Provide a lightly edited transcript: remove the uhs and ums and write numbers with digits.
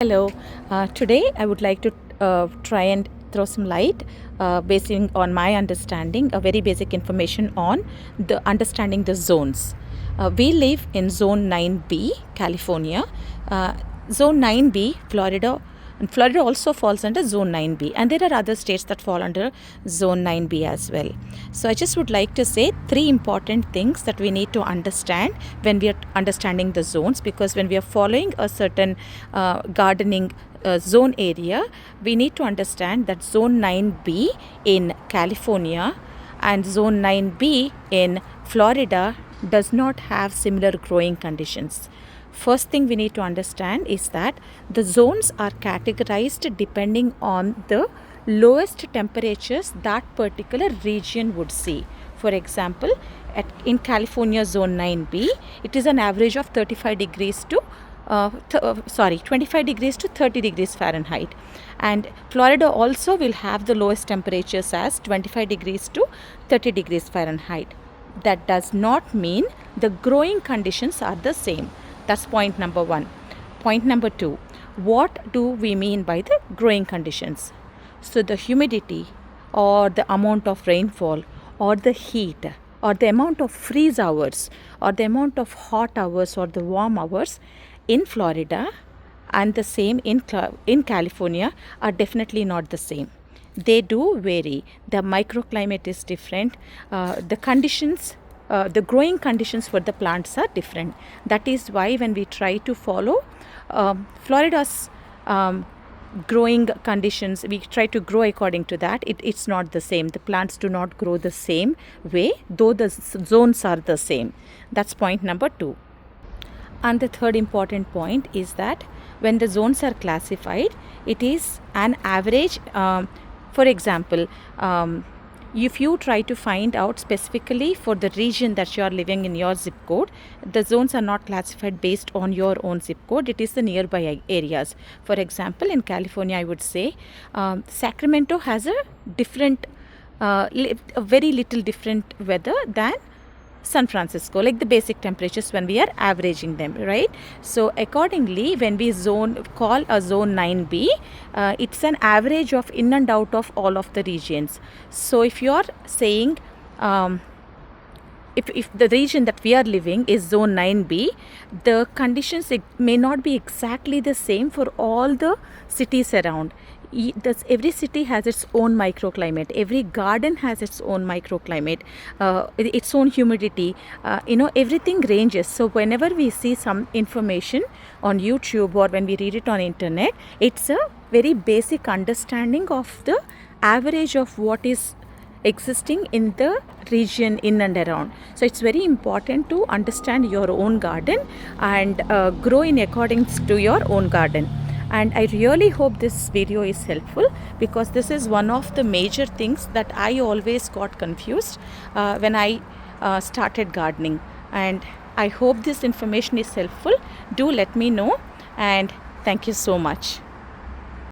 Hello, today I would like to try and throw some light based on my understanding, a very basic information on the understanding the zones. We live in Zone 9B, California. Zone 9B, Florida. And Florida also falls under Zone 9B, and there are other states that fall under Zone 9B as well. So I just would like to say three important things that we need to understand when we are understanding the zones, because when we are following a certain gardening zone area, we need to understand that Zone 9B in California and Zone 9B in Florida does not have similar growing conditions. First thing we need to understand is that the zones are categorized depending on the lowest temperatures that particular region would see. For example, in California Zone 9B, it is an average of 25 degrees to 25 degrees to 30 degrees Fahrenheit. And Florida also will have the lowest temperatures as 25 degrees to 30 degrees Fahrenheit. That does not mean the growing conditions are the same. That's point number one. Point number two, what do we mean by the growing conditions? So the humidity or the amount of rainfall or the heat or the amount of freeze hours or the amount of hot hours or the warm hours in Florida and the same in California are definitely not the same. They do vary. The microclimate is different. The conditions the growing conditions for the plants are different. That is why when we try to follow Florida's growing conditions, we try to grow according to that. It's not the same. The plants do not grow the same way, though the zones are the same. That's point number two. And the third important point is that when the zones are classified, it is an average. For example, if you try to find out specifically for the region that you are living in your zip code, the zones are not classified based on your own zip code. It is the nearby areas. For example, in California, I would say Sacramento has a different, a very little different weather than San Francisco, like the basic temperatures when we are averaging them, right? So accordingly, when we call a zone 9B, it's an average of in and out of all of the regions. So if you are saying if the region that we are living is zone 9B, the conditions may not be exactly the same for all the cities around. Every city has its own microclimate. Every garden has its own microclimate, its own humidity. Everything ranges. So whenever we see some information on YouTube or when we read it on internet, it's a very basic understanding of the average of what is existing in the region in and around. So it's very important to understand your own garden and grow in accordance to your own garden. And I really hope this video is helpful, because this is one of the major things that I always got confused when I started gardening. And I hope this information is helpful. Do let me know, and thank you so much.